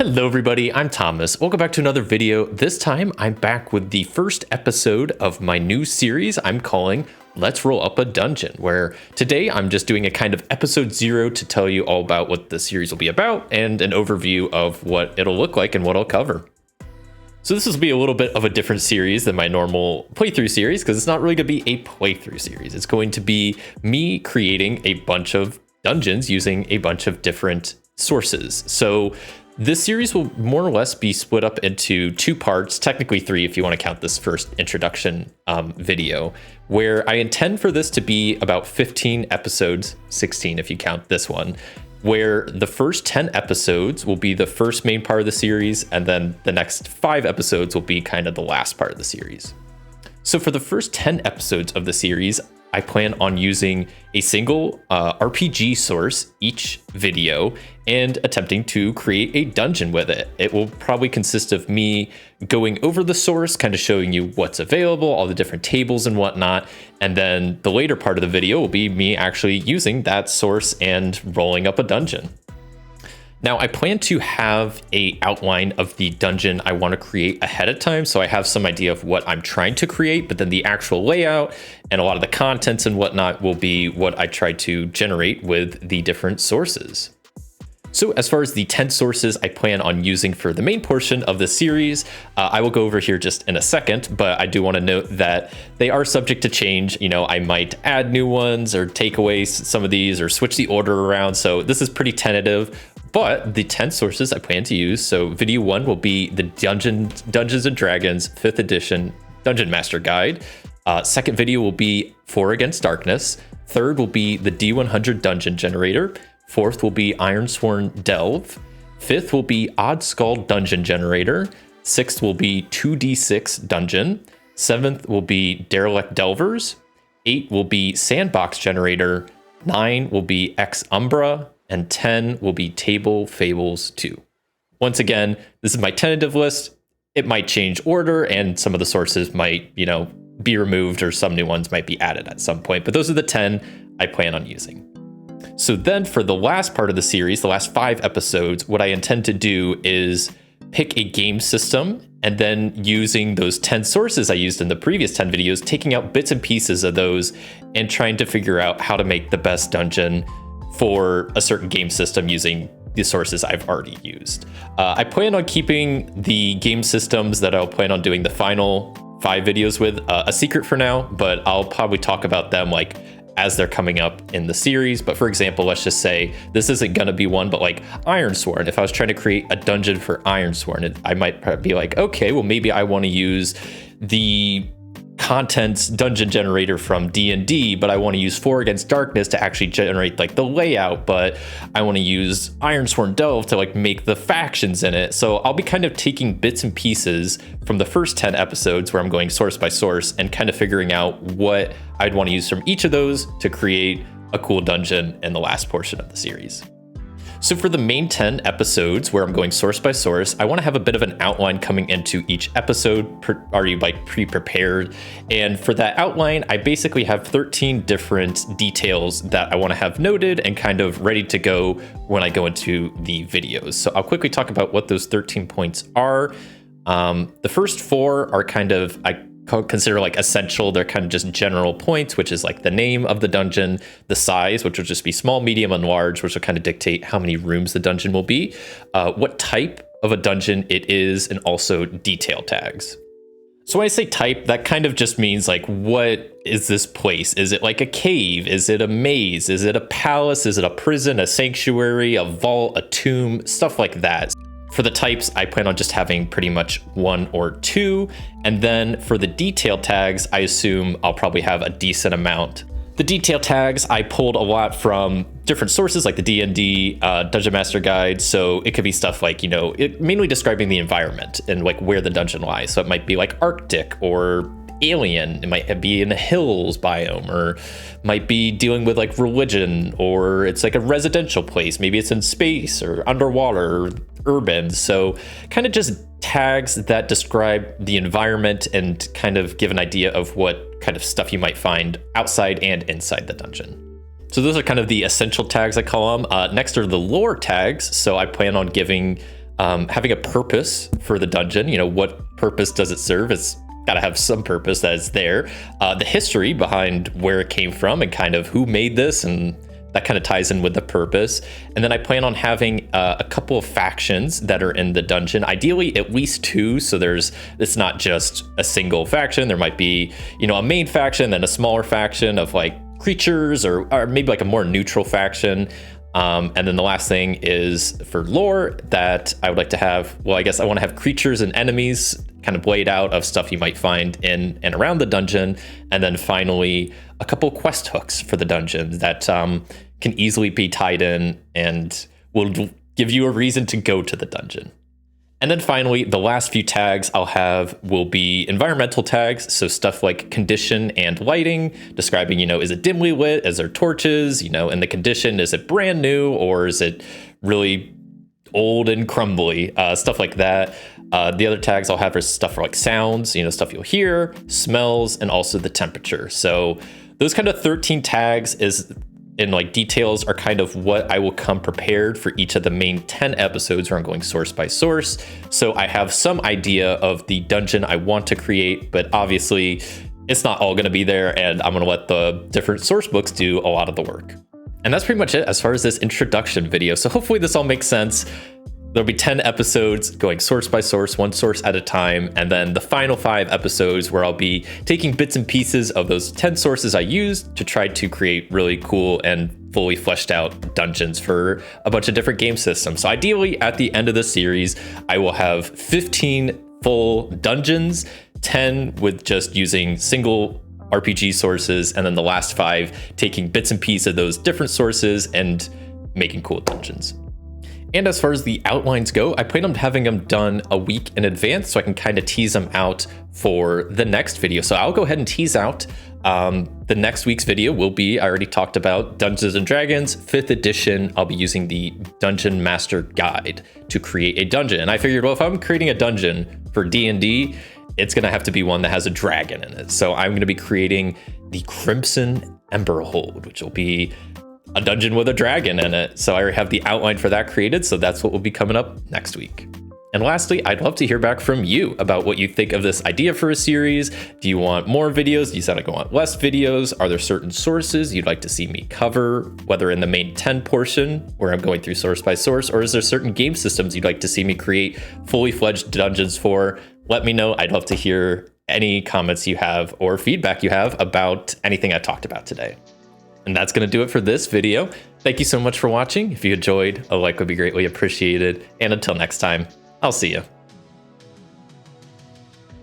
Hello everybody, I'm Thomas. Welcome back to another video. This time I'm back with the first episode of my new series I'm calling Let's Roll Up a Dungeon, where today I'm just doing a kind of episode 0 to tell you all about what the series will be about and an overview of what it'll look like and what I'll cover. So this will be a little bit of a different series than my normal playthrough series because it's not really going to be a playthrough series. It's going to be me creating a bunch of dungeons using a bunch of different sources. So this series will more or less be split up into 2 parts, technically 3 if you want to count this first introduction video, where I intend for this to be about 15 episodes, 16 if you count this one, where the first 10 episodes will be the first main part of the series, and then the next 5 episodes will be kind of the last part of the series. So for the first 10 episodes of the series, I plan on using a single RPG source each video and attempting to create a dungeon with it. It will probably consist of me going over the source, kind of showing you what's available, all the different tables and whatnot. And then the later part of the video will be me actually using that source and rolling up a dungeon. Now, I plan to have an outline of the dungeon I want to create ahead of time, so I have some idea of what I'm trying to create, but then the actual layout and a lot of the contents and whatnot will be what I try to generate with the different sources. So as far as the 10 sources I plan on using for the main portion of the series, I will go over here just in a second, but I do want to note that they are subject to change. You know, I might add new ones or take away some of these or switch the order around, so this is pretty tentative. But the 10 sources I plan to use, so video 1 will be the Dungeons & Dragons 5th edition Dungeon Master Guide. Second video will be For Against Darkness. Third will be the D100 Dungeon Generator. Fourth will be Ironsworn Delve. Fifth will be Odd Skull Dungeon Generator. Sixth will be 2D6 Dungeon. Seventh will be Derelict Delvers. 8 will be Sandbox Generator. 9 will be Ex Umbra. And 10 will be Table Fables 2. Once again, this is my tentative list. It might change order and some of the sources might, be removed or some new ones might be added at some point, but those are the 10 I plan on using. So then for the last part of the series, the last 5 episodes, what I intend to do is pick a game system and then using those 10 sources I used in the previous 10 videos, taking out bits and pieces of those and trying to figure out how to make the best dungeon for a certain game system using the sources I've already used. I plan on keeping the game systems that I'll plan on doing the final 5 videos with a secret for now, but I'll probably talk about them like as they're coming up in the series. But for example, let's just say this isn't gonna be one, but like Ironsworn, if I was trying to create a dungeon for Ironsworn, I might be like, okay, well maybe I want to use the contents dungeon generator from D&D, but I want to use For Against Darkness to actually generate like the layout, but I want to use Ironsworn Delve to like make the factions in it. So I'll be kind of taking bits and pieces from the first 10 episodes where I'm going source by source and kind of figuring out what I'd want to use from each of those to create a cool dungeon in the last portion of the series. So for the main 10 episodes where I'm going source by source, I want to have a bit of an outline coming into each episode, already like pre-prepared. And for that outline, I basically have 13 different details that I want to have noted and kind of ready to go when I go into the videos. So I'll quickly talk about what those 13 points are. The first 4 are kind of, I consider like essential. They're kind of just general points, which is like the name of the dungeon, the size, which will just be small, medium, and large, which will kind of dictate how many rooms the dungeon will be, what type of a dungeon it is, and also detail tags. So when I say type, that kind of just means like, what is this place? Is it like a cave? Is it a maze? Is it a palace? Is it a prison, a sanctuary, a vault, a tomb, stuff like that. For the types, I plan on just having pretty much 1 or 2. And then for the detail tags, I assume I'll probably have a decent amount. The detail tags, I pulled a lot from different sources like the D&D Dungeon Master Guide. So it could be stuff like, mainly describing the environment and like where the dungeon lies. So it might be like Arctic or alien. It might be in a hills biome, or might be dealing with like religion, or it's like a residential place. Maybe it's in space or underwater or urban. So kind of just tags that describe the environment and kind of give an idea of what kind of stuff you might find outside and inside the dungeon. So those are kind of the essential tags, I call them. Next are the lore tags. So I plan on giving having a purpose for the dungeon. You know, what purpose does it serve? It's got to have some purpose that is there. The history behind where it came from and kind of who made this, and that kind of ties in with the purpose. And then I plan on having a couple of factions that are in the dungeon, ideally at least 2. So it's not just a single faction. There might be, you know, a main faction, then a smaller faction of like creatures, or maybe like a more neutral faction. And then the last thing is for lore that I would like to have, well, I guess I want to have creatures and enemies kind of laid out of stuff you might find in and around the dungeon. And then finally, a couple quest hooks for the dungeon that can easily be tied in and will give you a reason to go to the dungeon. And then finally, the last few tags I'll have will be environmental tags. So stuff like condition and lighting, describing, you know, is it dimly lit? Is there torches? You know, and the condition, is it brand new or is it really old and crumbly? Stuff like that. The other tags I'll have are stuff for like sounds, you know, stuff you'll hear, smells, and also the temperature. So those kind of 13 tags in like details are kind of what I will come prepared for each of the main 10 episodes where I'm going source by source. So I have some idea of the dungeon I want to create, but obviously it's not all going to be there, and I'm going to let the different source books do a lot of the work. And that's pretty much it as far as this introduction video. So hopefully this all makes sense. There'll be 10 episodes going source by source, one source at a time, and then the final 5 episodes where I'll be taking bits and pieces of those 10 sources I used to try to create really cool and fully fleshed out dungeons for a bunch of different game systems. So ideally, at the end of the series, I will have 15 full dungeons, 10 with just using single RPG sources, and then the last 5 taking bits and pieces of those different sources and making cool dungeons. And as far as the outlines go, I plan on having them done a week in advance so I can kind of tease them out for the next video. So I'll go ahead and tease out the next week's video will be, I already talked about Dungeons & Dragons 5th edition. I'll be using the Dungeon Master Guide to create a dungeon. And I figured, well, if I'm creating a dungeon for D&D, it's going to have to be one that has a dragon in it. So I'm going to be creating the Crimson Emberhold, which will be a dungeon with a dragon in it. So I already have the outline for that created. So that's what will be coming up next week. And lastly, I'd love to hear back from you about what you think of this idea for a series. Do you want more videos? Do you said I want less videos? Are there certain sources you'd like to see me cover, whether in the main 10 portion where I'm going through source by source, or is there certain game systems you'd like to see me create fully fledged dungeons for? Let me know. I'd love to hear any comments you have or feedback you have about anything I talked about today. And that's going to do it for this video. Thank you so much for watching. If you enjoyed, a like would be greatly appreciated. And until next time, I'll see you.